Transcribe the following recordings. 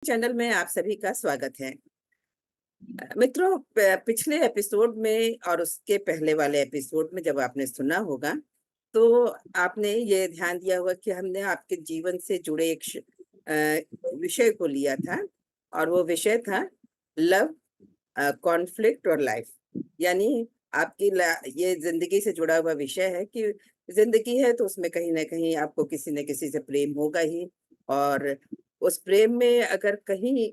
Channel में आप सभी का स्वागत है। मित्रों, पिछले एपिसोड में और उसके पहले वाले एपिसोड में जब आपने सुना होगा, तो आपने ये ध्यान दिया होगा कि हमने आपके जीवन से जुड़े एक विषय को लिया था, और वो विषय था लव, कॉन्फ्लिक्ट और लाइफ। यानी ये जिंदगी से जुड़ा हुआ विषय है कि जिंदगी है तो उसमें कहीं ना कहीं आपको किसी न किसी से प्रेम होगा ही, और उस प्रेम में अगर कहीं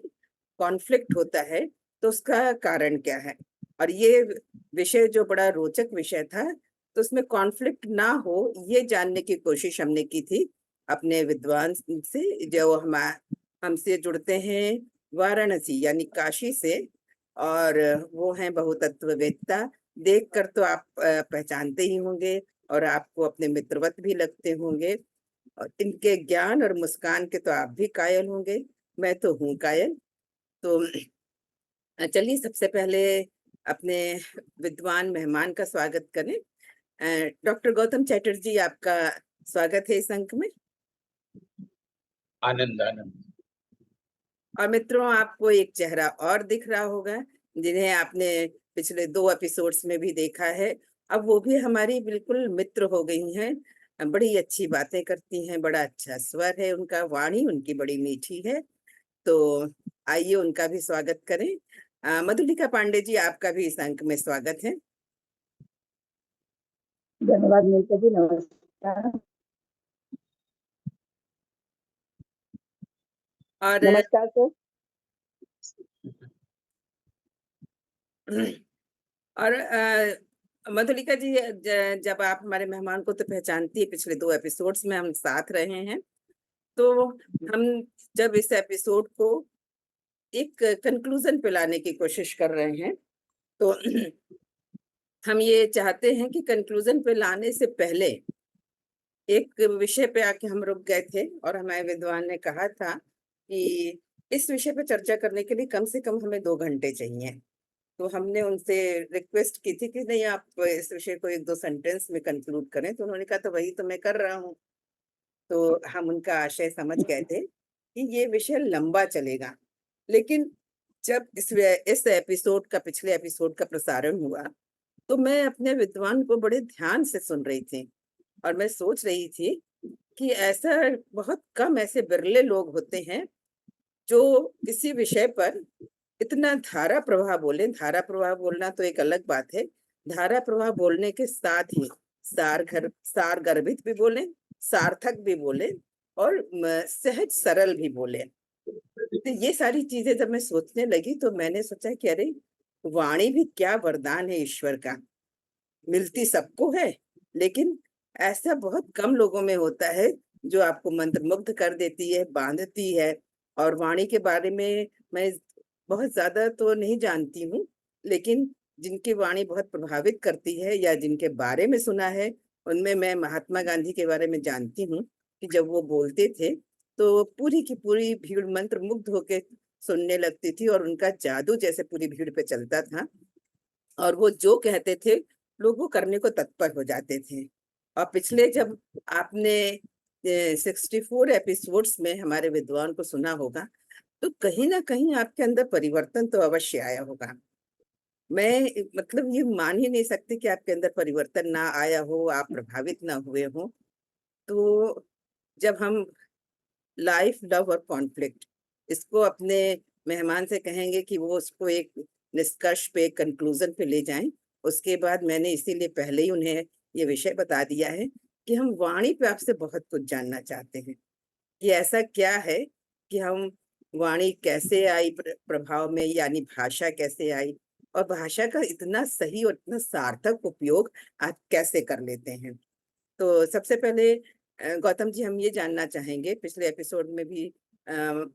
कॉन्फ्लिक्ट होता है तो उसका कारण क्या है। और ये विषय जो बड़ा रोचक विषय था, तो उसमें कॉन्फ्लिक्ट ना हो ये जानने की कोशिश हमने की थी अपने विद्वान से, जो हमसे जुड़ते हैं वाराणसी यानी काशी से। और वो हैं बहुतत्ववेत्ता। देखकर तो आप पहचानते ही होंगे, और आपको अपने मित्रवत भी लगते होंगे, और इनके ज्ञान और मुस्कान के तो आप भी कायल होंगे। मैं तो हूँ कायल। तो चलिए सबसे पहले अपने विद्वान मेहमान का स्वागत करें। डॉक्टर गौतम चैटर्जी, आपका स्वागत है इस अंक में। आनंद आनंद। और मित्रों, आपको एक चेहरा और दिख रहा होगा, जिन्हें आपने पिछले 2 एपिसोड्स में भी देखा है। अब वो भी हमारी बिल्कुल मित्र हो गई हैं। बड़ी अच्छी बातें करती हैं, बड़ा अच्छा स्वर है उनका, वाणी उनकी बड़ी मीठी है। तो आइए उनका भी स्वागत करें। मधुलिका पांडे जी, आपका भी इस अंक में स्वागत है। धन्यवाद नीता जी, नमस्कार। और नमस्कार सर। और मधुलिका जी, जब आप हमारे मेहमान को तो पहचानती है, पिछले 2 एपिसोड्स में हम साथ रहे हैं। तो हम जब इस एपिसोड को एक कंक्लूजन पे लाने की कोशिश कर रहे हैं, तो हम ये चाहते हैं कि कंक्लूजन पे लाने से पहले एक विषय पे आके हम रुक गए थे, और हमारे विद्वान ने कहा था कि इस विषय पे चर्चा करने के लिए कम से कम हमें 2 घंटे चाहिए। तो हमने उनसे रिक्वेस्ट की थी कि नहीं, आप इस विषय को 1-2 सेंटेंस में कंक्लूड करें। तो उन्होंने कहा तो वही तो मैं कर रहा हूँ। तो हम उनका आशय समझ गए थे कि ये विषय लंबा चलेगा। लेकिन जब इस एपिसोड का, पिछले एपिसोड का प्रसारण हुआ, तो मैं अपने विद्वान को बड़े ध्यान से सुन रही थी, और मैं सोच रही थी कि ऐसा बहुत कम, ऐसे बिरले लोग होते हैं जो किसी विषय पर इतना धारा प्रवाह बोले। धारा प्रवाह बोलना तो एक अलग बात है। धारा प्रवाह बोलने के साथ ही सार गर्भित भी बोले, सार्थक भी बोले, और सहज सरल भी बोले। तो ये सारी चीजें जब मैं सोचने लगी, तो मैंने सोचा कि अरे, वाणी भी क्या वरदान है ईश्वर का। मिलती सबको है, लेकिन ऐसा बहुत कम लोगों में होता है जो आपको मंत्रमुग्ध कर देती है, बांधती है। और वाणी के बारे में मैं बहुत ज्यादा तो नहीं जानती हूँ, लेकिन जिनकी वाणी बहुत प्रभावित करती है या जिनके बारे में सुना है, उनमें मैं महात्मा गांधी के बारे में जानती हूँ कि जब वो बोलते थे तो पूरी की पूरी भीड़ मंत्र मुग्ध होके सुनने लगती थी, और उनका जादू जैसे पूरी भीड़ पे चलता था। और वो जो कहते थे, लोग वो करने को तत्पर हो जाते थे। और पिछले जब आपने 64 एपिसोड्स में हमारे विद्वान को सुना होगा, तो कहीं ना कहीं आपके अंदर परिवर्तन तो अवश्य आया होगा। मैं मतलब ये मान ही नहीं सकती कि आपके अंदर परिवर्तन ना आया हो, आप प्रभावित ना हुए हो। तो जब हम लाइफ, लव और कॉन्फ्लिक्ट, इसको अपने मेहमान से कहेंगे कि वो उसको एक निष्कर्ष पे, कंक्लूजन पे ले जाएं। उसके बाद मैंने इसीलिए पहले ही उन्हें ये विषय बता दिया है कि हम वाणी पे आपसे बहुत कुछ जानना चाहते हैं कि ऐसा क्या है कि हम वाणी कैसे आई प्रभाव में, यानी भाषा कैसे आई, और भाषा का इतना सही और इतना सार्थक उपयोग आप कैसे कर लेते हैं। तो सबसे पहले गौतम जी, हम ये जानना चाहेंगे, पिछले एपिसोड में भी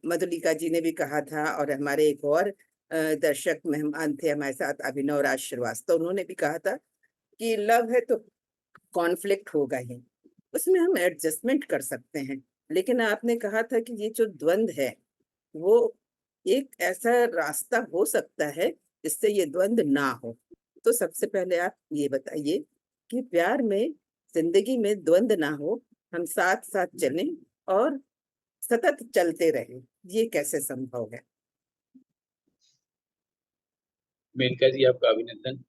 मधुलिका जी ने भी कहा था, और हमारे एक और दर्शक मेहमान थे हमारे साथ, अभिनव राज श्रीवास्तव, उन्होंने भी कहा था कि लव है तो कॉन्फ्लिक्ट होगा ही, उसमें हम एडजस्टमेंट कर सकते हैं। लेकिन आपने कहा था कि ये जो द्वंद्व है, वो एक ऐसा रास्ता हो सकता है जिससे ये द्वंद्व ना हो। तो सबसे पहले आप ये बताइए कि प्यार में, जिंदगी में द्वंद्व ना हो, हम साथ साथ चलें और सतत चलते रहें, ये कैसे संभव है? मेनका जी आपका अभिनंदन।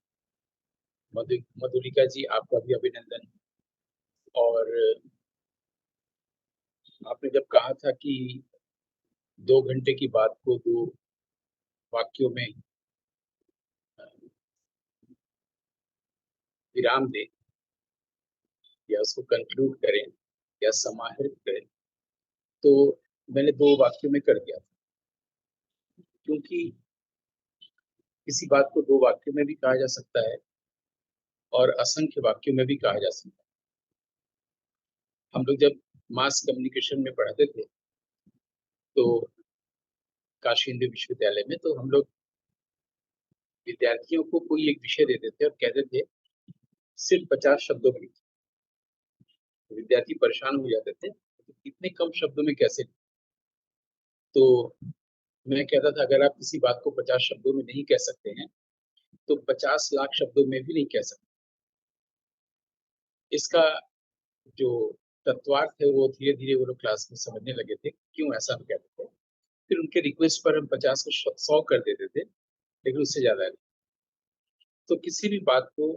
मधुलिका जी आपका भी अभिनंदन। और आपने जब कहा था कि 2 घंटे की बात को 2 वाक्यों में विराम दें या उसको कंक्लूड करें या समाहित करें, तो मैंने 2 वाक्यों में कर दिया था, क्योंकि किसी बात को 2 वाक्यों में भी कहा जा सकता है और असंख्य वाक्यों में भी कहा जा सकता है। हम लोग जब मास कम्युनिकेशन में पढ़ते थे तो काशी हिंदू विश्वविद्यालय में, तो हम लोग विद्यार्थियों को कोई एक विषय देते थे और कहते थे सिर्फ 50 शब्दों में लिखिए। विद्यार्थी परेशान हो जाते थे, तो इतने कम शब्दों में कैसे? तो मैं कहता था अगर आप किसी बात को 50 शब्दों में नहीं कह सकते हैं तो 50 लाख शब्दों में भी नहीं कह सकते। इसका जो तत्वार्थ है वो धीरे धीरे वो लोग क्लास में समझने लगे थे, क्यों ऐसा हम कहते थे। फिर उनके रिक्वेस्ट पर हम 50 को 100 कर देते थे, लेकिन उससे ज्यादा नहीं। तो किसी भी बात को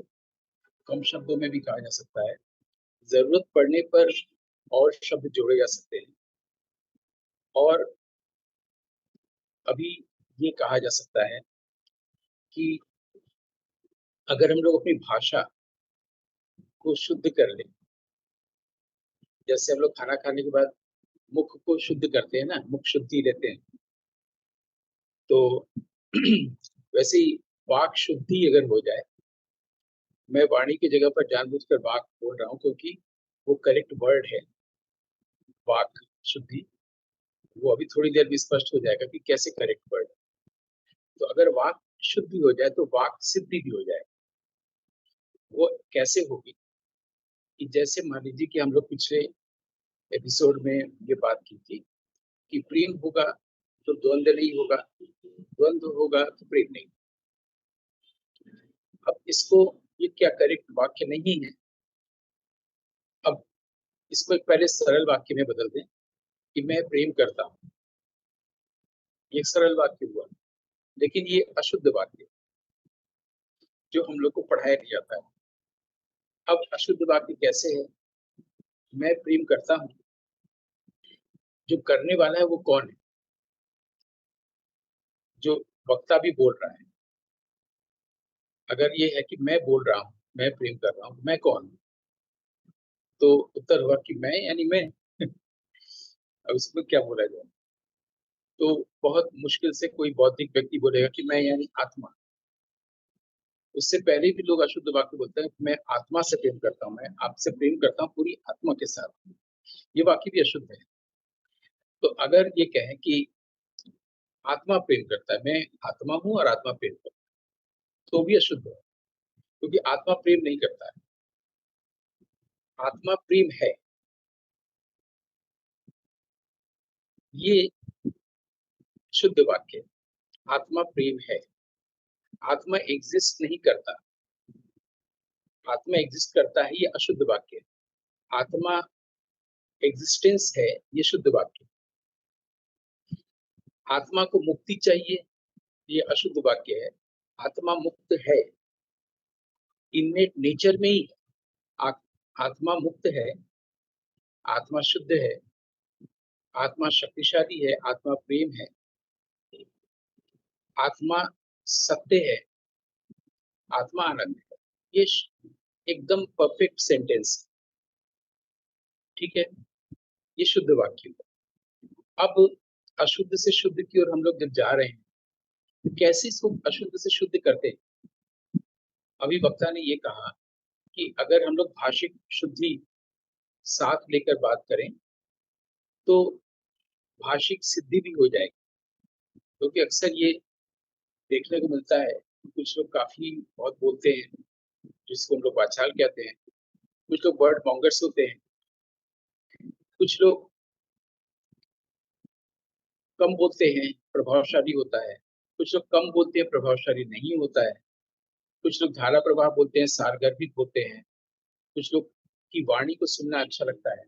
कम शब्दों में भी कहा जा सकता है, जरूरत पड़ने पर और शब्द जोड़े जा सकते हैं, और अभी ये कहा जा सकता है कि अगर हम लोग अपनी भाषा को शुद्ध कर लें, जैसे हम लोग खाना खाने के बाद मुख को शुद्ध करते हैं ना, मुख शुद्धि लेते हैं, तो वैसे ही वाक शुद्धि अगर हो जाए, मैं वाणी की जगह पर जानबूझकर वाक बोल रहा हूँ क्योंकि वो करेक्ट वर्ड है, वाक शुद्धि। वो अभी थोड़ी देर में स्पष्ट हो जाएगा कि कैसे करेक्ट वर्ड। तो अगर वाक शुद्धि हो जाए तो वाक सिद्धि भी हो जाए। वो कैसे होगी कि जैसे मान लीजिए कि हम लोग पिछले एपिसोड में ये बात की थी कि प्रेम होगा तो द्वंद्व नहीं होगा, द्वंद्व होगा तो प्रेम नहीं। अब इसको, ये क्या करेक्ट वाक्य नहीं है? अब इसको एक पहले सरल वाक्य में बदल दें कि मैं प्रेम करता हूँ। ये सरल वाक्य हुआ, लेकिन ये अशुद्ध वाक्य जो हम लोग को पढ़ाया नहीं जाता है। अब अशुद्ध वाक्य कैसे है? मैं प्रेम करता हूँ, जो करने वाला है वो कौन है? जो वक्ता भी बोल रहा है। अगर ये है कि मैं बोल रहा हूँ, मैं प्रेम कर रहा हूँ, मैं कौन हूँ? तो उत्तर हुआ कि मैं यानी मैं। अब इसमें क्या बोला जाए? तो बहुत मुश्किल से कोई बौद्धिक व्यक्ति बोलेगा कि मैं यानी आत्मा। उससे पहले भी लोग अशुद्ध वाक्य बोलते हैं, मैं आत्मा से प्रेम करता हूँ, मैं आपसे प्रेम करता हूँ पूरी आत्मा के साथ। ये वाक्य भी अशुद्ध है। तो अगर ये कहें कि आत्मा प्रेम करता है, मैं आत्मा हूँ और आत्मा प्रेम करता है, तो भी अशुद्ध है, क्योंकि आत्मा प्रेम नहीं करता है, आत्मा प्रेम है। ये शुद्ध वाक्य, आत्मा प्रेम है। आत्मा एग्जिस्ट नहीं करता, आत्मा एग्जिस्ट करता है, ये अशुद्ध वाक्य। आत्मा एग्जिस्टेंस है, ये शुद्ध वाक्य। आत्मा को मुक्ति चाहिए, ये अशुद्ध वाक्य है। आत्मा मुक्त है, इनमेट नेचर में ही आत्मा मुक्त है, आत्मा शुद्ध है, आत्मा शक्तिशाली है, आत्मा प्रेम है, आत्मा सत्य है, आत्मा आनंद है। ये एकदम परफेक्ट सेंटेंस, ठीक है? ये शुद्ध वाक्य। अब अशुद्ध से शुद्ध की ओर हम लोग जब जा रहे हैं, तो कैसे इसको अशुद्ध से शुद्ध करते हैं? अभी वक्ता ने ये कहा कि अगर हम लोग भाषिक शुद्धि साथ लेकर बात करें तो भाषिक सिद्धि भी हो जाएगी, क्योंकि अक्सर ये देखने को मिलता है कि कुछ लोग काफी बहुत बोलते हैं, जिसको हम लोग वाचाल कहते हैं। कुछ लोग वर्ड मॉन्गर्स होते हैं, कुछ लोग कम बोलते हैं, प्रभावशाली होता है, कुछ लोग कम बोलते हैं, प्रभावशाली नहीं होता है, कुछ लोग धारा प्रवाह बोलते हैं, सारगर्भित होते हैं, कुछ लोग की वाणी को सुनना अच्छा लगता है।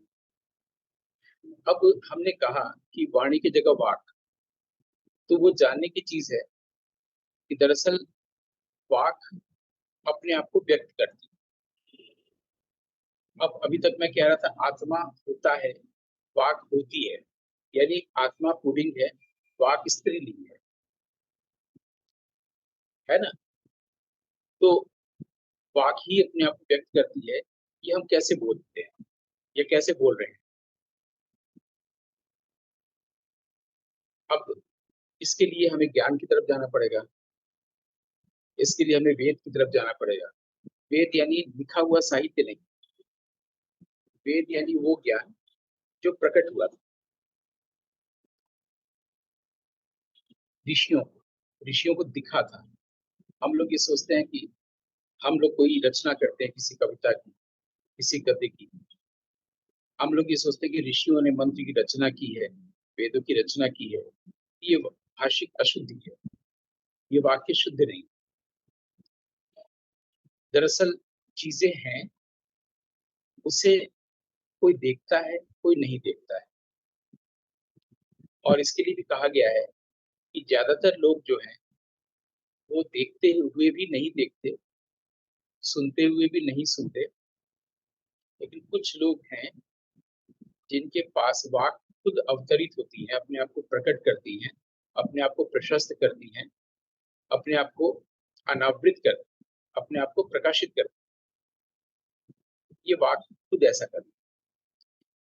अब हमने कहा कि वाणी की जगह वाक, तो वो जानने की चीज है कि दरअसल वाक अपने आप को व्यक्त करती है। अब अभी तक मैं कह रहा था आत्मा होता है, वाक होती यानी आत्मा पुल्लिंग है, वाक स्त्रीलिंग है ना। तो वाक ही अपने आप को व्यक्त करती है, ये हम कैसे बोलते हैं या कैसे बोल रहे हैं। अब इसके लिए हमें ज्ञान की तरफ जाना पड़ेगा, इसके लिए हमें वेद की तरफ जाना पड़ेगा। वेद यानी लिखा हुआ साहित्य नहीं, वेद यानी वो ज्ञान जो प्रकट हुआ था ऋषियों को दिखा था। हम लोग ये सोचते हैं कि हम लोग कोई रचना करते हैं किसी कविता की, किसी गद्य की, हम लोग ये सोचते हैं कि ऋषियों ने मंत्र की रचना की है, वेदों की रचना की है। ये भाषिक अशुद्धि है, ये वाक्य शुद्ध नहीं। दरअसल चीजें हैं, उसे कोई देखता है, कोई नहीं देखता है। और इसके लिए भी कहा गया है कि ज्यादातर लोग जो हैं वो देखते हुए भी नहीं देखते, सुनते हुए भी नहीं सुनते, लेकिन कुछ लोग हैं जिनके पास वाक खुद अवतरित होती है, अपने आप को प्रकट करती हैं, अपने आप को प्रशस्त करती हैं, अपने आप को अनावृत कर, अपने आप को प्रकाशित कर। ये वाक खुद ऐसा करती है।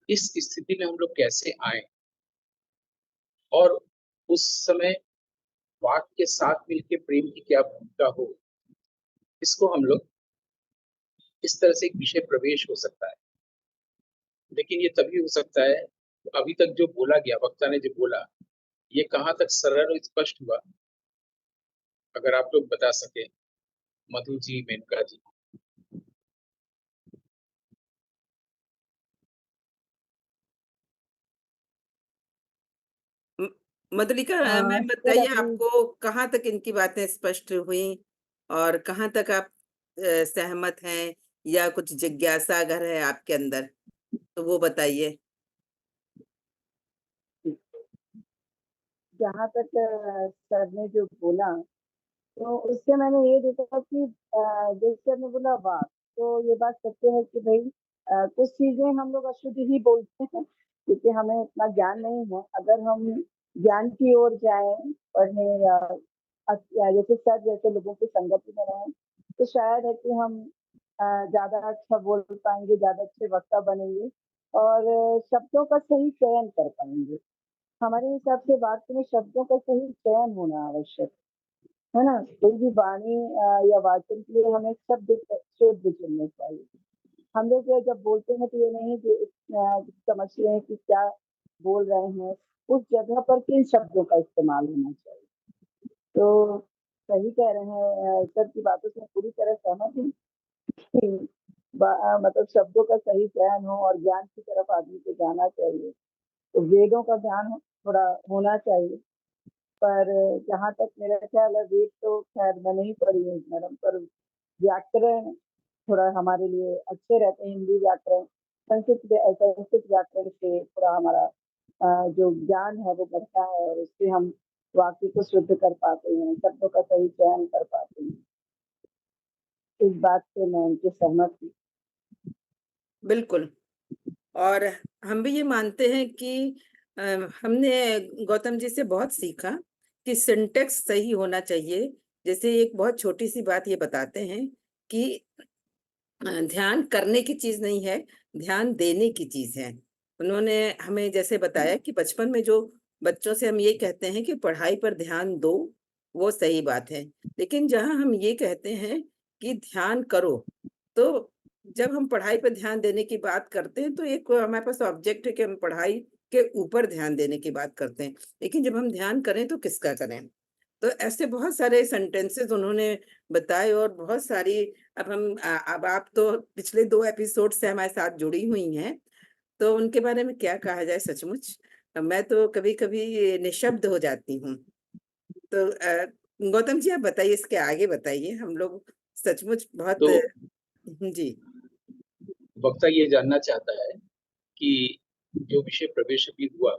इस स्थिति में हम लोग कैसे आए और उस समय वाक के साथ मिलकर प्रेम की क्या भूमिका हो, इसको हम लोग इस तरह से एक विषय प्रवेश हो सकता है। लेकिन ये तभी हो सकता है, अभी तक जो बोला गया, वक्ता ने जो बोला, ये कहाँ तक सरल और स्पष्ट हुआ, अगर आप लोग बता सके, मधु जी, मेनका जी। म- मधुलिका, मैम सर बताइए अभी आपको कहाँ तक इनकी बातें स्पष्ट हुई और कहाँ तक आप सहमत हैं या कुछ जिज्ञासा अगर है आपके अंदर तो वो बताइए। जहाँ तक सर ने जो बोला, तो उससे मैंने ये देखा कि जैसे सर ने बोला वाक, तो ये बात सत्य है कि भाई कुछ चीजें हम लोग अशुद्ध ही बोलते हैं, क्योंकि हमें इतना ज्ञान नहीं है। अगर हम ज्ञान की ओर जाएं पढ़ने, या जैसे सर जैसे लोगों की संगति में रहें, तो शायद है कि हम ज्यादा अच्छा बोल पाएंगे, ज्यादा अच्छे वक्ता बनेंगे और शब्दों का सही चयन कर पाएंगे। हमारे हिसाब से वाक्य में शब्दों का सही चयन होना आवश्यक है ना। कोई भी वाणी या वाचन के लिए हमें शब्द शुद्ध चुनने चाहिए। हम लोग ये जब बोलते हैं तो ये नहीं कि समझते हैं कि क्या बोल रहे हैं, उस जगह पर किन शब्दों का इस्तेमाल होना चाहिए। तो सही कह रहे हैं, सर की बातों से पूरी तरह सहमत हूँ कि मतलब शब्दों का सही चयन हो और ज्ञान की तरफ आदमी को जाना चाहिए। तो वेदों का ज्ञान थोड़ा होना चाहिए। पर जहाँ तक मेरा ख्याल है, वेद तो खैर मैं नहीं पढ़ी हूँ मैडम, पर व्याकरण थोड़ा हमारे लिए अच्छे रहते हैं। हिंदी व्याकरण, संस्कृत व्याकरण से थोड़ा हमारा जो ज्ञान है वो बढ़ता है और उससे हम वाक्य को शुद्ध कर पाते हैं, शब्दों का सही चयन कर पाते हैं। इस बात से मैं उनके सहमत हूँ। बिल्कुल। और हम भी ये मानते हैं कि अ, हमने गौतम जी से बहुत सीखा कि सिंटेक्स सही होना चाहिए। जैसे एक बहुत छोटी सी बात ये बताते हैं कि ध्यान करने की चीज नहीं है, ध्यान देने की चीज है। उन्होंने हमें जैसे बताया कि बचपन में जो बच्चों से हम ये कहते हैं कि पढ़ाई पर ध्यान दो, वो सही बात है। लेकिन जहाँ हम ये कहते हैं कि ध्यान करो, तो जब हम पढ़ाई पर ध्यान देने की बात करते हैं तो एक हमारे पास ऑब्जेक्ट है कि हम पढ़ाई के ऊपर ध्यान देने की बात करते हैं। लेकिन जब हम ध्यान करें तो किसका करें? तो ऐसे बहुत सारे सेंटेंसेस उन्होंने बताए और बहुत सारी अब आप तो पिछले 2 एपिसोड से हमारे साथ जुड़ी हुई हैं, तो उनके बारे में क्या कहा जाए सचमुच। मैं तो कभी-कभी निःशब्द हो जाती हूँ। तो गौतम जी आप बताइए, इसके आगे बताइए, हम लोग सचमुच बहुत तो जी। वक्ता ये जानना चाहता है कि जो विषय प्रवेश अभी हुआ,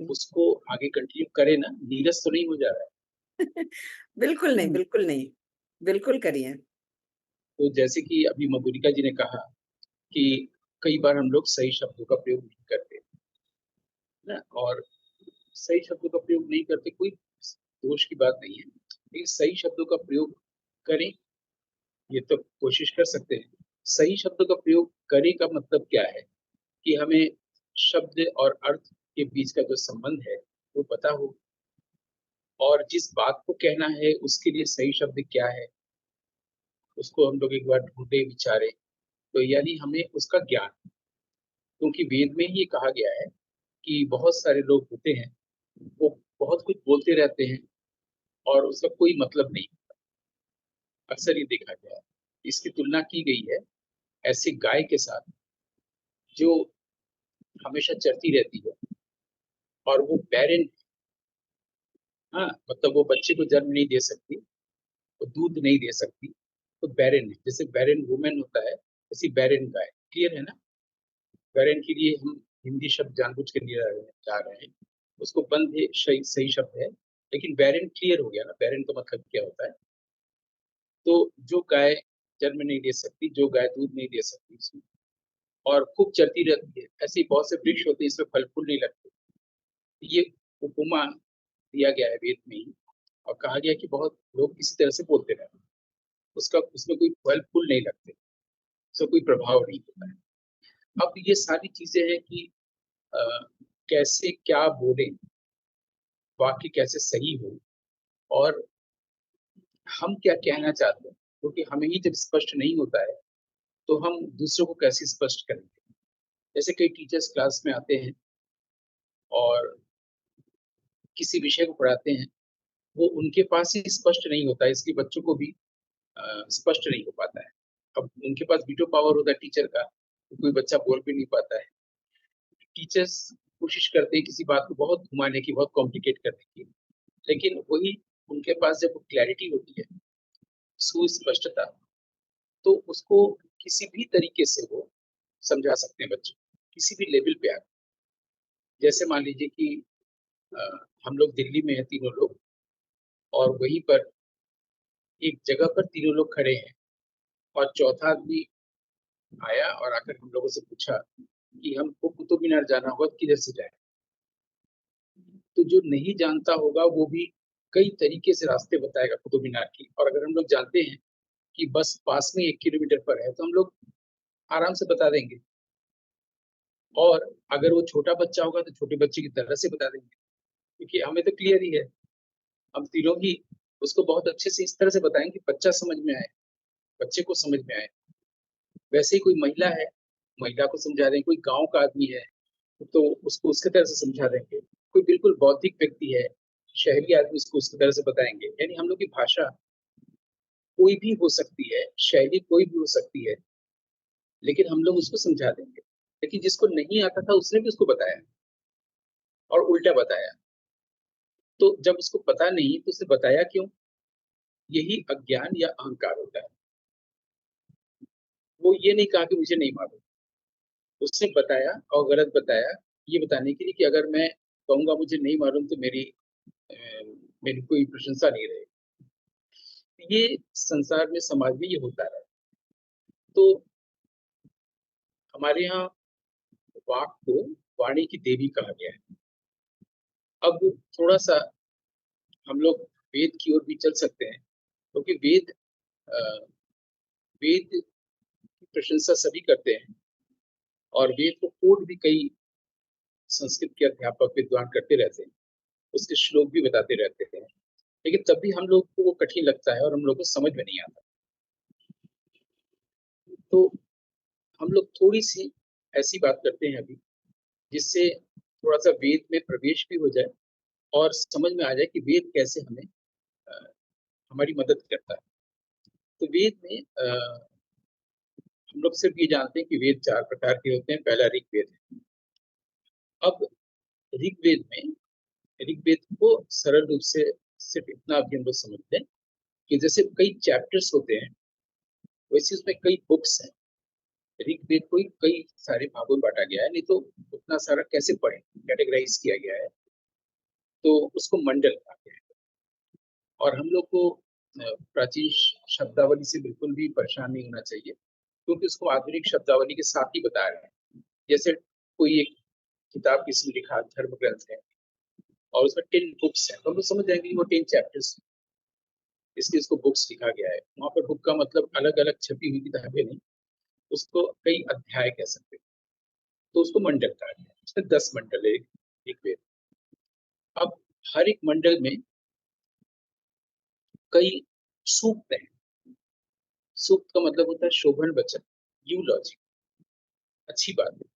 उसको आगे कंटिन्यू करे ना, नीरस तो नहीं हो जा रहा है। बिल्कुल नहीं, हम्म, बिल्कुल नहीं। बिल्कुल करिए। तो जैसे कि अभी मधुलिका जी ने कहा कि कई बार हम लोग सही शब्दों का प्रयोग नहीं करते ना, और सही शब्दों का प्रयोग नहीं करते कोई दोष की बात नहीं है, लेकिन सही शब्दों का प्रयोग करें, ये तो कोशिश कर सकते हैं। सही शब्दों का प्रयोग करें का मतलब क्या है कि हमें शब्द और अर्थ के बीच का जो संबंध है वो पता हो, और जिस बात को कहना है उसके लिए सही शब्द क्या है उसको हम लोग एक बार ढूंढे विचारे, तो यानी हमें उसका ज्ञान, क्योंकि वेद में ही ये कहा गया है कि बहुत सारे लोग होते हैं, वो बहुत कुछ बोलते रहते हैं और उसका कोई मतलब नहीं। अक्सर ये देखा गया है, इसकी तुलना की गई है ऐसे गाय के साथ जो हमेशा चरती रहती है और वो बैरन, हाँ मतलब वो बच्चे को जन्म नहीं दे सकती, वो दूध नहीं दे सकती, तो बैरन है। जैसे बैरन वुमेन होता है, ऐसी बैरन गाय। क्लियर है ना? बैरन के लिए हम हिंदी शब्द जानबूझ के लिए जा रहे हैं, उसको बंद है सही सही शब्द है, लेकिन बैरन क्लियर हो गया ना, बैरन का मतलब क्या होता है। तो जो गाय जन्म नहीं दे सकती, जो गाय दूध नहीं दे सकती इसमें, और खूब चलती रहती है, ऐसे बहुत से वृक्ष होते हैं इसमें फल फूल नहीं लगते, ये उपमा दिया गया है वेद में ही, और कहा गया है कि बहुत लोग इसी तरह से बोलते रहते हैं, उसका उसमें कोई फल फूल नहीं लगते, उसका कोई प्रभाव नहीं होता है। अब ये सारी चीजें हैं कि अ, कैसे क्या बोले, वाक्य कैसे सही हो, और हम क्या कहना चाहते हैं, क्योंकि हमें ही जब स्पष्ट नहीं होता है तो हम दूसरों को कैसे स्पष्ट करेंगे। जैसे कई टीचर्स क्लास में आते हैं और किसी विषय को पढ़ाते हैं, वो उनके पास ही स्पष्ट नहीं होता है, इसलिए बच्चों को भी स्पष्ट नहीं हो पाता है। अब उनके पास वीटो पावर होता है टीचर का, तो कोई बच्चा बोल भी नहीं पाता है। टीचर्स कोशिश करते हैं किसी बात को बहुत घुमाने की, बहुत कॉम्प्लिकेट करने की, लेकिन वही उनके पास जब क्लैरिटी होती है, सुस्पष्टता, तो उसको किसी भी तरीके से वो समझा सकते हैं बच्चे, किसी भी लेवल पे आके। जैसे मान लीजिए कि अ, हम लोग दिल्ली में हैं तीनों लोग, और वहीं पर एक जगह पर तीनों लोग खड़े हैं, और चौथा आदमी आया और आकर हम लोगों से पूछा कि हमको कुतुब मीनार जाना होगा तो किधर से जाए। तो जो नहीं जानता होगा वो भी कई तरीके से रास्ते बताएगा कुतुब मीनार की, और अगर हम लोग जानते हैं कि बस पास में 1 किलोमीटर पर है तो हम लोग आराम से बता देंगे, और अगर वो छोटा बच्चा होगा तो छोटे बच्चे की तरह से बता देंगे, क्योंकि हमें तो क्लियर ही है। हम तीनों ही उसको बहुत अच्छे से इस तरह से बताएंगे कि बच्चा समझ में आए, बच्चे को समझ में आए। वैसे ही कोई महिला है, महिला को समझा देंगे, कोई गांव का आदमी है तो उसको उसके तरह से समझा देंगे, कोई बिल्कुल बौद्धिक व्यक्ति है, शहरी आदमी, उसको उसकी तरह से बताएंगे। यानी हम लोग की भाषा कोई भी हो सकती है, शैली कोई भी हो सकती है, लेकिन हम लोग उसको समझा देंगे। लेकिन जिसको नहीं आता था उसने भी उसको बताया, और उल्टा बताया। तो जब उसको पता नहीं तो उसे बताया क्यों? यही अज्ञान या अहंकार होता है। वो ये नहीं कहा कि मुझे नहीं मालूम, उसने बताया और गलत बताया, ये बताने के लिए कि अगर मैं कहूंगा मुझे नहीं मालूम तो अ, मेरी कोई प्रशंसा नहीं रहेगी। ये संसार में, समाज में ये होता है। तो हमारे यहाँ वाक को वाणी की देवी कहा गया है। अब थोड़ा सा हम लोग वेद की ओर भी चल सकते हैं, क्योंकि अ, वेद की प्रशंसा सभी करते हैं, और वेद को कोट भी कई संस्कृत के अध्यापक विद्वान करते रहते हैं, उसके श्लोक भी बताते रहते हैं, लेकिन तब भी हम लोग को वो कठिन लगता है और हम लोग को समझ में नहीं आता। तो हम लोग थोड़ी सी ऐसी बात करते हैं अभी, जिससे थोड़ा सा वेद में प्रवेश भी हो जाए और समझ में आ जाए कि वेद कैसे हमें अ, हमारी मदद करता है। तो वेद में हम लोग सिर्फ ये जानते हैं कि वेद 4 प्रकार के होते हैं। पहला ऋग्वेद है। अब ऋग्वेद में, ऋग्वेद को सरल रूप से सिर्फ इतना भी हम लोग समझते हैं कि जैसे कई चैप्टर्स होते हैं, वैसे उसमें कई बुक्स हैं। ऋग्वेद को ही कई सारे भागों में बांटा गया है, नहीं तो उतना सारा कैसे पढ़े, कैटेगराइज किया गया है, तो उसको मंडल कहा गया है। और हम लोग को प्राचीन शब्दावली से बिल्कुल भी परेशान नहीं होना चाहिए, क्योंकि उसको आधुनिक शब्दावली के साथ ही बता रहे हैं। जैसे कोई एक किताब किसी ने लिखा, धर्म ग्रंथ है, और उसमें 10 बुक्स है, तो हम लोग समझ जाएंगे कि वो 10 चैप्टर्स, इसलिए इसको बुक्स लिखा गया है। वहां पर बुक का मतलब अलग अलग छपी हुई किताबें नहीं, उसको कई अध्याय कह सकते हैं, तो उसको मंडल कहा गया है। इसमें 10 मंडल है ऋग्वेद। अब हर एक मंडल में कई सूक्त हैं। सूक्त का मतलब होता है शोभन वचन, यूलॉजी, अच्छी बात है।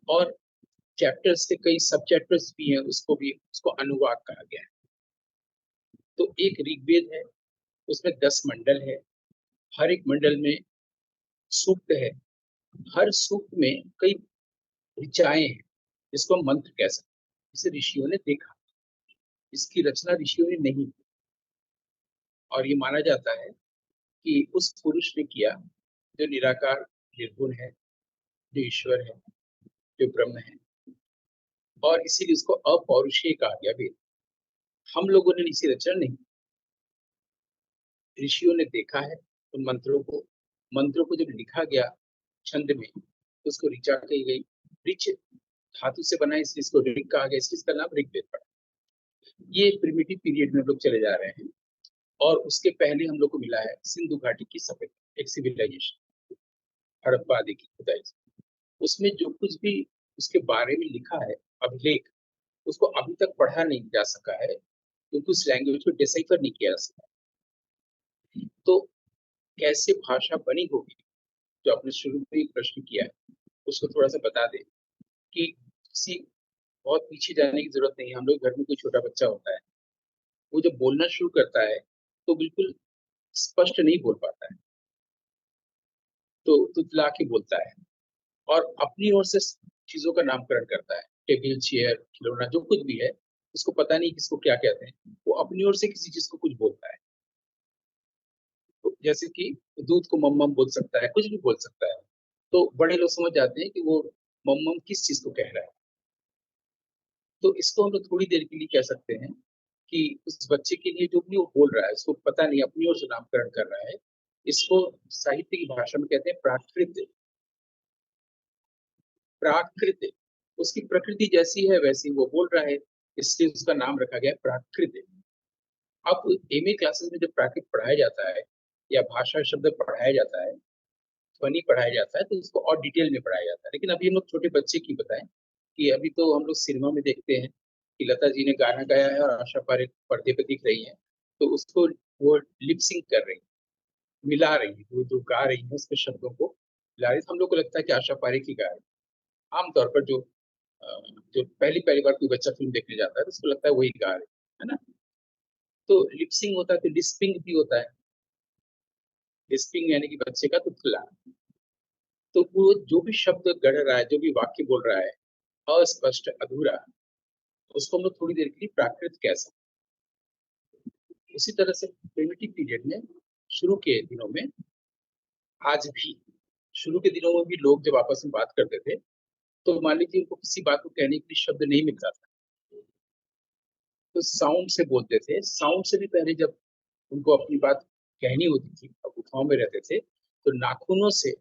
और चैप्टर्स के कई सब चैप्टर्स भी हैं, उसको अनुवाद कहा गया है। तो एक ऋग्वेद है, उसमें 10 मंडल है, हर एक मंडल में सूक्त है, हर सूक्त में कई ऋचाएं हैं, जिसको हम मंत्र कह सकते हैं, जिसे ऋषियों ने देखा। इसकी रचना ऋषियों ने नहीं की, और ये माना जाता है कि उस पुरुष ने किया जो निराकार निर्गुण है, जो ईश्वर है, जो ब्रह्म है, और इसीलिए उसको अपौरुषेय कहा गया वेद। हम लोगों ने इसी रचना नहीं, ऋषियों ने देखा है उन मंत्रों को जब लिखा गया छंद में, तो उसको ऋचा कही गई। ऋच धातु से बना, इसलिए इसको ऋग कहा गया, इसलिए इसका नाम ऋग्वेद पड़ा। ये प्रिमिटिव पीरियड में हम लोग चले जा रहे हैं, और उसके पहले हम लोग को मिला है सिंधु घाटी की सभ्यता, एक सिविलाइजेशन, हड़प्पा आदि की खुदाई। उसमें जो कुछ भी उसके बारे में लिखा है अभिलेख, उसको अभी तक पढ़ा नहीं जा सका है, क्योंकि उस लैंग्वेज को डिसाइफर नहीं किया जा सका। तो कैसे भाषा बनी होगी, जो आपने शुरू में ही प्रश्न किया है, उसको थोड़ा सा बता दें कि किसी बहुत पीछे जाने की जरूरत नहीं है। हम लोग घर में कोई छोटा बच्चा होता है, वो जब बोलना शुरू करता है तो बिल्कुल स्पष्ट नहीं बोल पाता है, तो तुतला के बोलता है, और अपनी ओर से चीजों का नामकरण करता है, टेबल, चेयर, खिलौना, जो कुछ भी है, उसको पता नहीं किसको क्या कहते हैं, वो अपनी ओर से किसी चीज को कुछ बोलता है। तो जैसे कि दूध को मम्मम बोल सकता है, कुछ भी बोल सकता है, तो बड़े लोग समझ जाते हैं कि वो मम्मम किस चीज को कह रहा है। तो इसको हम लोग थोड़ी देर के लिए कह सकते हैं कि उस बच्चे के लिए जो भी वो बोल रहा है, उसको पता नहीं, अपनी ओर से नामकरण कर रहा है। इसको साहित्य की भाषा में कहते हैं प्राकृत। प्राकृत, उसकी प्रकृति जैसी है वैसी वो बोल रहा है, इसलिए उसका नाम रखा गया प्राकृत। अब एमए क्लासेस में जब प्राकृत पढ़ाया जाता है, या भाषा शब्द पढ़ाया जाता है, ध्वनि पढ़ाया जाता है, तो उसको और डिटेल में पढ़ाया जाता है। लेकिन अभी हम लोग छोटे बच्चे की बताएं कि अभी तो हम लोग सिनेमा में देखते हैं कि लता जी ने गाना गाया है और आशा पारेख पर्दे पे दिख रही है, तो उसको वो लिपसिंग कर रही है, मिला रही है, वो जो गा रही है उसके शब्दों को मिला रही है। तो हम लोग को लगता है कि आशा पारेख ही गा रही है। आमतौर पर जो पहली पहली बार कोई बच्चा फिल्म देखने जाता है, तो उसको लगता है वही गा रही है ना। तो लिपसिंग होता है, तो लिस्पिंग भी होता है। लिस्पिंग यानी कि बच्चे का तुतला। तो वो जो भी शब्द गढ़ रहा है, जो भी वाक्य बोल रहा है अस्पष्ट, अधूरा, उसको हम लोग थोड़ी देर के लिए प्राकृत कह सकते हैं। उसी तरह से प्रिमिटिव पीरियड में, शुरू के दिनों में, आज भी शुरू के दिनों में भी लोग जब आपस में बात करते थे, तो मान लीजिए उनको किसी बात को कहने के लिए शब्द नहीं मिलता था, तो साउंड से बोलते थे। साउंड से भी पहले जब उनको अपनी बात कहनी होती थी, अब गुफाओं में रहते थे, तो नाखूनों से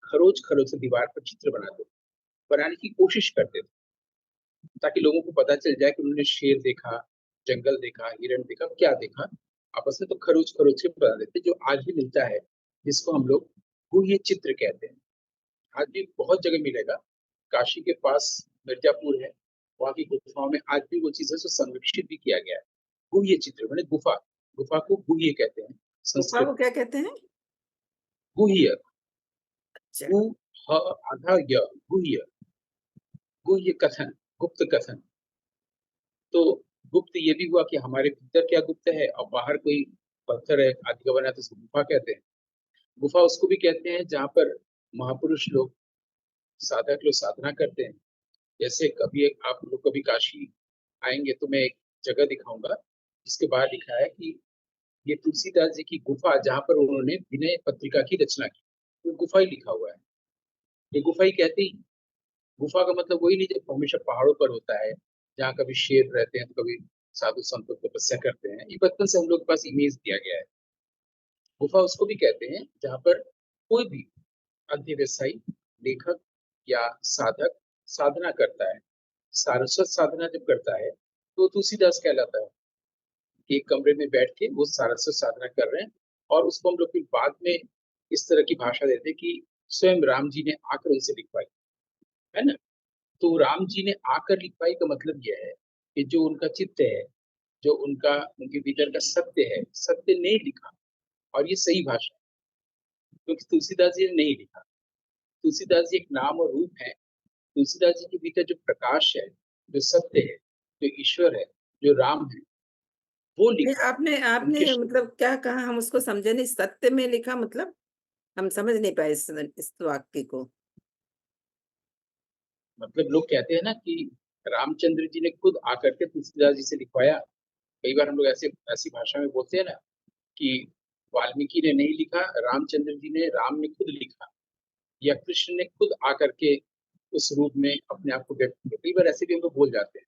खरोच खरोच से दीवार पर चित्र बनाने की कोशिश करते थे, ताकि लोगों को पता चल जाए कि उन्होंने शेर देखा, जंगल देखा, हिरण देखा, क्या देखा। आपस में तो खरोच खरोच से बता देते, जो आज भी मिलता है, जिसको हम लोग गुह्य चित्र कहते हैं। आज भी बहुत जगह मिलेगा। काशी के पास मिर्जापुर है, वहाँ की गुफाओं में आज भी वो चीज है, जो संरक्षित भी किया गया है। गुह्य चित्र मैंने गुफा, गुफा को गुह्य कहते हैं गुफा को संस्कृत। क्या कहते हैं? गुह्य, अच्छा। गु ह आधा य, गुह्य, गुह्य कथन, गुप्त कथन। तो गुप्त ये भी हुआ कि हमारे भीतर क्या गुप्त है, और बाहर कोई पत्थर है आदि का बना, तो उसको गुफा कहते हैं। गुफा उसको भी कहते हैं जहाँ पर महापुरुष लोग, साधक लोग साधना करते हैं। जैसे कभी आप लोग कभी काशी आएंगे तो मैं एक जगह दिखाऊंगा, जिसके बाहर लिखा है कि ये तुलसीदास जी की गुफा, जहाँ पर उन्होंने विनय पत्रिका की रचना की, तो गुफा ही लिखा हुआ है। ये गुफा ही कहते ही। गुफा का मतलब वही नहीं जो हमेशा पहाड़ों पर होता है, जहाँ कभी शेर रहते हैं तो कभी साधु संत लोग तपस्या करते हैं। ये बचपन से हम लोग के पास इमेज दिया गया है। गुफा उसको भी कहते हैं जहाँ पर कोई भी अध्यवसायी, लेखक या साधक साधना करता है। सारस्वत साधना जब करता है तो तुलसीदास कहलाता है कि एक कमरे में बैठ के वो सारस्वत साधना कर रहे हैं। और उसको हम लोग फिर बाद में इस तरह की भाषा देते हैं कि स्वयं राम जी ने आकर उनसे लिखवाई, है ना। तो राम जी ने आकर लिखवाई का मतलब यह है कि जो उनका चित्त है, जो उनका उनके भीतर का सत्य है, सत्य ने लिखा। और ये सही भाषा है, क्योंकि तुलसीदास जी ने नहीं लिखा। तुलसीदास जी एक नाम और रूप है। तुलसीदास जी के भीतर जो प्रकाश है, जो सत्य है, जो ईश्वर है, जो राम है, वो नहीं, लिखा। आपने उनके आपने मतलब क्या कहा, हम उसको समझे नहीं। सत्य में लिखा मतलब हम समझ नहीं पाए इस वाक्य को। मतलब लोग कहते हैं ना कि रामचंद्र जी ने खुद आकर के तुलसीदास जी से लिखवाया। कई बार हम लोग ऐसे ऐसी भाषा में बोलते हैं ना कि वाल्मीकि ने नहीं लिखा, रामचंद्र जी ने, राम ने खुद लिखा, या कृष्ण ने खुद आकर के उस रूप में अपने आप को व्यक्त किया। कई बार ऐसे भी हम लोग बोल जाते हैं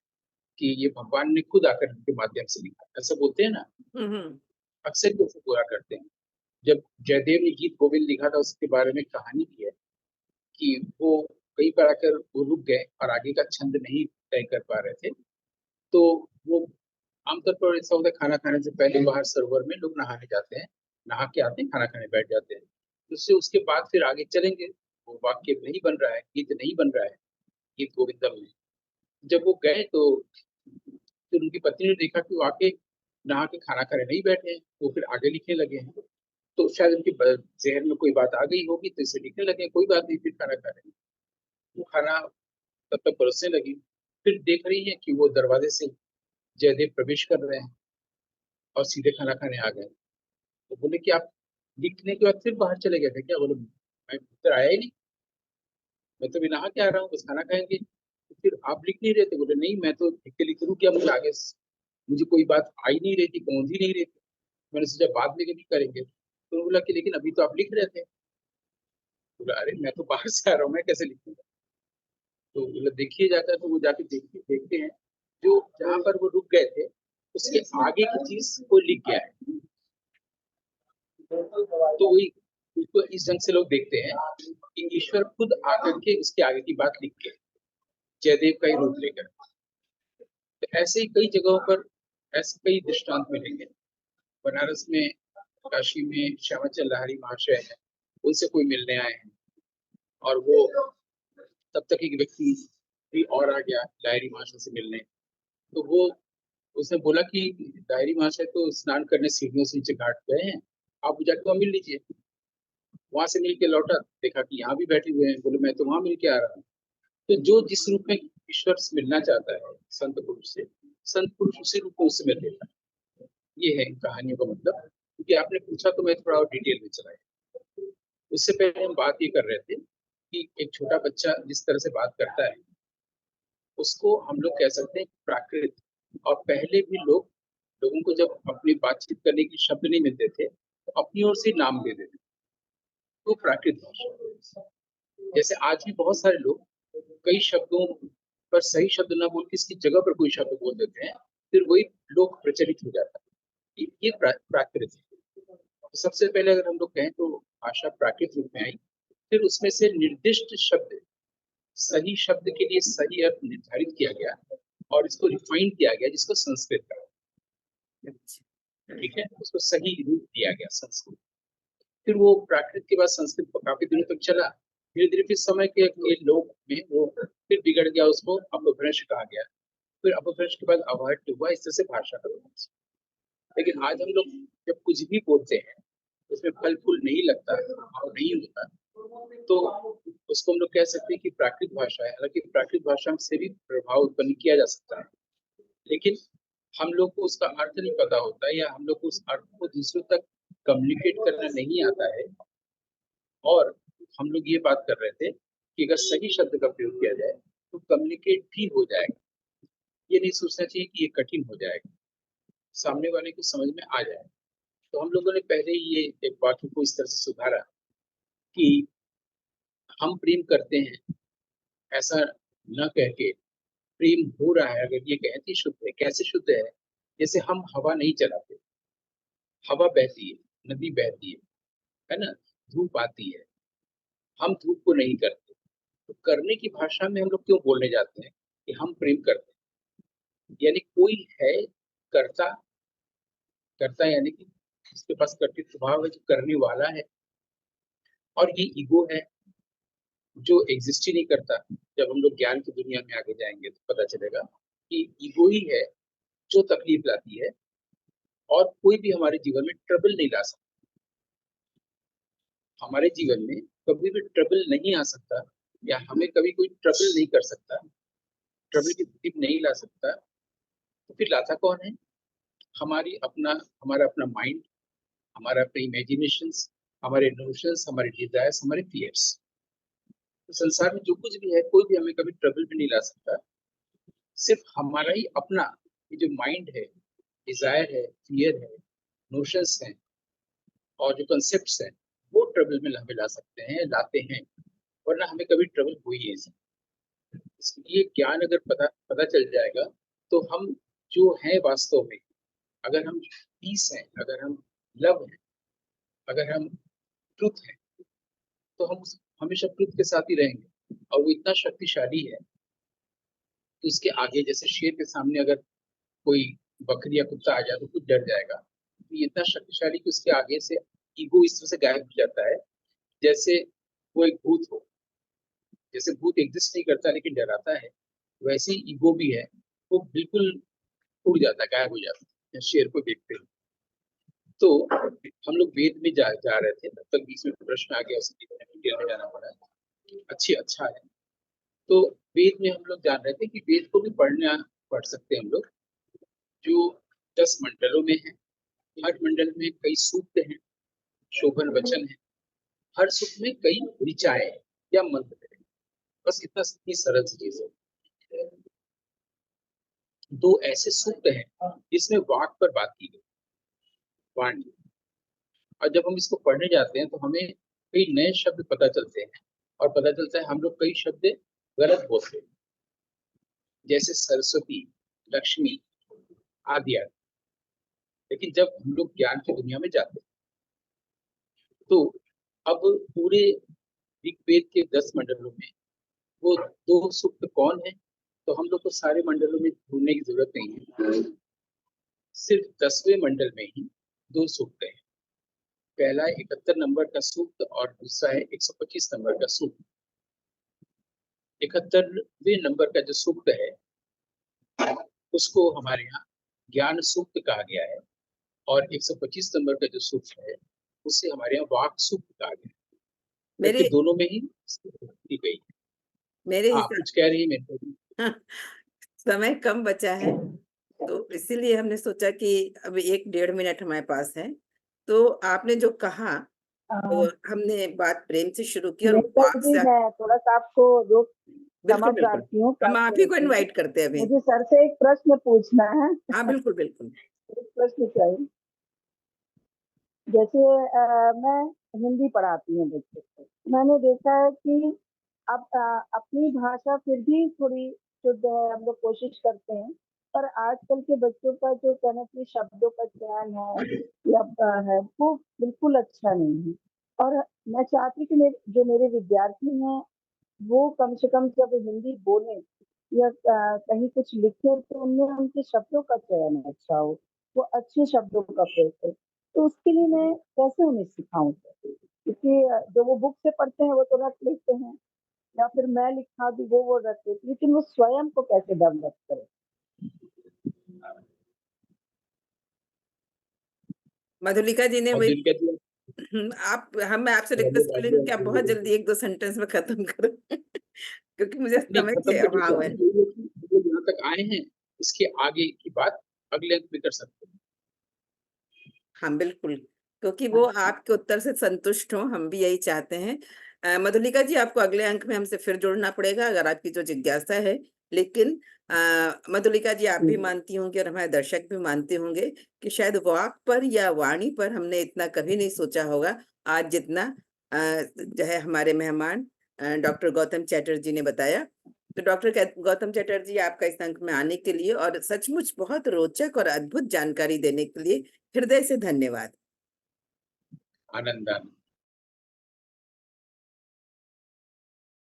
कि ये भगवान ने खुद आकर के माध्यम से लिखा, ऐसा बोलते हैं ना। हम्म। अक्सर भी ऐसे पूरा करते हैं। जब जयदेव ने गीत गोविंद लिखा था, उसके बारे में कहानी भी है कि वो कई बार आकर वो रुक गए और आगे का छंद नहीं तय कर पा रहे थे। तो वो आमतौर पर ऐसा होता है, खाना खाने से पहले बाहर सरोवर में लोग नहाने जाते हैं, नहा के आते हैं, खाना खाने बैठ जाते हैं। उससे उसके बाद फिर आगे चलेंगे, वो वाक्य नहीं बन रहा है, गीत नहीं बन रहा है, गीत गोविंदम में। जब वो गए तो फिर उनकी पत्नी ने देखा कि वो आके नहा के खाना खाने नहीं बैठे हैं, वो फिर आगे लिखने लगे हैं। तो शायद उनके जहन में कोई बात आ गई होगी, तो इसे लिखने लगे, कोई बात नहीं, फिर खाना खा रहे हैं। वो खाना तब तक परोसने लगी। फिर देख रही है कि वो दरवाजे से जयदेव प्रवेश कर रहे हैं और सीधे खाना खाने आ गए। तो बोले कि आप लिखने के बाद फिर बाहर चले गए थे क्या? बोले मैं भीतर आया ही नहीं, मैं तो भी नहा के आ रहा हूँ, बस खाना खाएंगे। तो फिर आप लिख नहीं रहे थे? बोले नहीं, मैं तो लिख के लिख लूँ क्या, मुझे आगे मुझे कोई बात आई नहीं रही थी, पहुंच ही नहीं रही थी। मैंने सोचा बाद में कभी करेंगे। तो बोला कि लेकिन अभी तो आप लिख रहे थे। बोला अरे मैं तो बाहर से आ रहा हूँ, मैं कैसे लिखूंगा। तो बोला देखिए जाकर, तो वो जाके देखते हैं, जो जहाँ पर वो रुक गए थे उसके आगे की चीज को लिख गया है। तो वही उसको इस ढंग से लोग देखते हैं कि ईश्वर खुद आकर के उसके आगे की बात लिख के, जयदेव का ही रूप लेकर। तो ऐसे ही कई जगहों पर ऐसे कई दृष्टांत मिलेंगे। बनारस में, काशी में श्यामाचल लाहिड़ी महाशय है, उनसे कोई मिलने आए हैं, और वो तब तक एक व्यक्ति भी और आ गया लाहिड़ी महाशय से मिलने। तो वो उसने बोला कि लाहिड़ी महाशय तो स्नान करने सीढ़ियों से नीचे घाट गए हैं, आप जाके वहाँ मिल लीजिए। वहां से मिल के लौटा, देखा कि यहाँ भी बैठे हुए हैं। बोले मैं तो वहां मिल के आ रहा हूँ। तो जो जिस रूप में ईश्वर से मिलना चाहता है संत पुरुष से, संत पुरुष उसी रूप में उससे मिल लेता है। ये है इन कहानियों का मतलब। क्योंकि आपने पूछा तो मैं थोड़ा और डिटेल में चला गया। उससे पहले हम बात ये कर रहे थे कि एक छोटा बच्चा जिस तरह से बात करता है उसको हम लोग कह सकते हैं प्राकृत। और पहले भी लोगों को जब अपनी बातचीत करने के शब्द नहीं मिलते थे तो अपनी ओर से नाम दे देते थे, तो प्राकृत भाषा। जैसे आज भी बहुत सारे लोग कई शब्दों पर सही शब्द ना बोल के इसकी जगह पर कोई शब्द बोल देते हैं, फिर वही लोक प्रचलित हो जाता है। ये प्राकृत है। तो सबसे पहले अगर हम लोग कहें तो भाषा प्राकृत रूप में आई, फिर उसमें से निर्दिष्ट शब्द, सही शब्द के लिए सही अर्थ निर्धारित किया गया और इसको रिफाइन किया गया, जिसको संस्कृत कहा। अच्छा। ठीक है, उसको सही रूप दिया गया संस्कृत। फिर वो प्राकृत के बाद संस्कृत पर काफी दिनों तक चला। धीरे धीरे फिर समय के लोग में वो फिर बिगड़ गया, उसको अपभ्रंश कहा गया। फिर अपभ्रंश के बाद अवहट्ट हुआ, इस तरह से भाषा का विकास। लेकिन आज हम लोग जब कुछ भी बोलते हैं उसमें फल फूल नहीं लगता है, भाव नहीं होता, तो उसको हम लोग कह सकते हैं कि प्राकृत भाषा है। हालांकि प्राकृत भाषा से भी प्रभाव उत्पन्न किया जा सकता है, लेकिन हम लोग को उसका अर्थ नहीं पता होता है, या हम लोग को उस अर्थ को दूसरों तक कम्युनिकेट करना नहीं आता है। और हम लोग ये बात कर रहे थे कि अगर सही शब्द का प्रयोग किया जाए तो कम्युनिकेट भी हो जाएगा। ये नहीं सोचना चाहिए कि ये कठिन हो जाएगा, सामने वाले को समझ में आ जाए। तो हम लोगों ने पहले ही ये एक वाक्य को इस तरह से सुधारा कि हम प्रेम करते हैं ऐसा न कह के प्रेम हो रहा है, अगर ये कहें कि शुद्ध है। कैसे शुद्ध है? जैसे हम हवा नहीं चलाते, हवा बहती है, नदी बहती है ना, धूप आती है, हम धूप को नहीं करते। तो करने की भाषा में हम लोग क्यों बोलने जाते हैं कि हम प्रेम करते हैं? यानी कोई है कर्ता, कर्ता यानी कि उसके पास कर्तृत्व भाव है, जो करने वाला है, और ये ईगो है जो एग्जिस्ट ही नहीं करता। जब हम लोग ज्ञान की दुनिया में आगे जाएंगे तो पता चलेगा कि ईगो ही है जो तकलीफ लाती है, और कोई भी हमारे जीवन में ट्रबल नहीं ला सकता। हमारे जीवन में कभी भी ट्रबल नहीं आ सकता, या हमें कभी कोई ट्रबल नहीं कर सकता, ट्रबल की स्थिति नहीं ला सकता। तो फिर लाता कौन है? हमारा अपना माइंड, हमारा अपने इमेजिनेशंस, हमारे नोशंस, हमारे डिजायर्स, हमारे फियर्स। तो संसार में जो कुछ भी है, कोई भी हमें कभी ट्रबल में नहीं ला सकता। सिर्फ हमारा ही अपना ये जो माइंड है, डिजायर है, फियर है, नोशंस हैं, और जो कंसेप्ट्स हैं, वो ट्रबल में हमें ला सकते हैं, लाते हैं, वरना हमें कभी ट्रबल हुई ही नहीं। इसलिए ज्ञान अगर पता चल जाएगा, तो हम जो है वास्तव में, अगर हम पीस हैं, अगर हम लव हैं, अगर हम ट्रुथ हैं, तो हम हमेशा ट्रुथ के साथ ही रहेंगे। और वो इतना शक्तिशाली है कि उसके आगे, जैसे शेर के सामने अगर कोई बकरी या कुत्ता आ जाए तो खुद डर जाएगा। तो ये इतना शक्तिशाली कि उसके आगे से ईगो इस तरह से गायब हो जाता है, जैसे वो एक भूत हो। जैसे भूत एग्जिस्ट नहीं करता लेकिन डराता है, वैसे ही ईगो भी है, वो बिल्कुल उड़ जाता है, गायब हो जाता है शेर को देखते ही। तो हम लोग वेद में जा रहे थे, तब तक बीच में प्रश्न आ गया, इसलिए डिटेल में जाना पड़ा। अच्छा है। तो वेद में हम लोग जान रहे थे कि वेद को भी पढ़ सकते हैं हम लोग, जो 10 मंडलों में है। हर मंडल में कई सूक्त हैं, शोभन वचन है, हर सूक्त में कई ऋचाएं हैं या मंत्र है। बस इतनी सरल सी चीज है। 2 ऐसे सूक्त हैं जिसमें वाक पर बात की गई, वाणी। और जब हम इसको पढ़ने जाते हैं तो हमें कई नए शब्द पता चलते हैं, और पता चलता है हम लोग कई शब्द गलत बोलते हैं, जैसे सरस्वती, लक्ष्मी आदि आदि। लेकिन जब हम लोग ज्ञान की दुनिया में जाते हैं, तो अब पूरे ऋग्वेद के 10 मंडलों में वो 2 सूक्त कौन है? तो हम लोग को सारे मंडलों में ढूंढने की जरूरत नहीं है, सिर्फ 10वें मंडल में ही 2 सूक्त हैं। पहला 71 नंबर का सूक्त और दूसरा है 125 नंबर का सूक्त। 71वें नंबर का जो सूक्त है उसको हमारे यहाँ ज्ञान सूक्त कहा गया है, और 125 नंबर का जो सूक्त है उसे हमारे यहाँ वाक सूक्त कहा गया है। मेरे जबकि दोनों में ही दी गई है। मेरे हाँ, हिसाब कुछ कह रही है मेरे को। समय कम बचा है, तो इसीलिए हमने सोचा कि अभी 1 डेढ़ मिनट हमारे पास है। तो आपने जो कहा, तो हमने बात प्रेम से शुरू की और नेत्र वाक जी, से। मैं थोड़ा-सा आपको रोक बिल्कुल, क्षमा बिल्कुल। चाहती हूँ हम आप ही को प्राइवेसी में। इनवाइट करते हैं अभी। मुझे सर से एक प्रश्न पूछना है। हाँ, बिल्कुल, बिल्कुल। एक प्रश्न चाहिए। जैसे मैं हिंदी पढ़ाती हूँ बच्चों को। मैंने देखा है कि अब अपनी भाषा फिर भी थोड़ी शुद्ध है, हम लोग कोशिश करते हैं। पर आजकल के बच्चों का जो कहना चाहिए शब्दों का चयन है या है, वो बिल्कुल अच्छा नहीं है। और मैं चाहती कि जो मेरे विद्यार्थी हैं, वो कम से कम जब हिंदी बोलें या कहीं कुछ लिखें तो उनमें उनके शब्दों का चयन अच्छा हो, वो अच्छे शब्दों का प्रयोग करें। तो उसके लिए मैं कैसे उन्हें सिखाऊँ? क्योंकि जो वो बुक से पढ़ते हैं वो तो रट लेते हैं, या फिर मैं लिखा दूँ वो रट लेते हैं, लेकिन वो स्वयं को कैसे डेवलप करें? मधुलिका जी ने और वही जिनके लिए आप हम मैं आपसे पहले रिक्वेस्ट बात करेंगे कि आप बहुत है, जल्दी 1-2 सेंटेंस में खत्म करो क्योंकि मुझे नहीं समय खत्म के करने अभाव है। से ये है कि हम लोग यहाँ तक आए हैं, इसके आगे की बात अगले अंक में कर सकते हैं। हाँ, बिल्कुल, क्योंकि वो आपके उत्तर से संतुष्ट हों, हम भी यही चाहते हैं। मधुलिका जी, आपको अगले अंक में हमसे फिर जुड़ना पड़ेगा अगर आपकी जो जिज्ञासा है। लेकिन मधुलिका जी, आप भी मानती होंगी और हमारे दर्शक भी मानते होंगे कि शायद वाक पर या वाणी पर हमने इतना कभी नहीं सोचा होगा, आज जितना जो है हमारे मेहमान डॉक्टर गौतम चैटर्जी ने बताया। तो डॉक्टर गौतम चैटर्जी, आपका इस अंक में आने के लिए और सचमुच बहुत रोचक और अद्भुत जानकारी देने के लिए हृदय से धन्यवाद। आनंद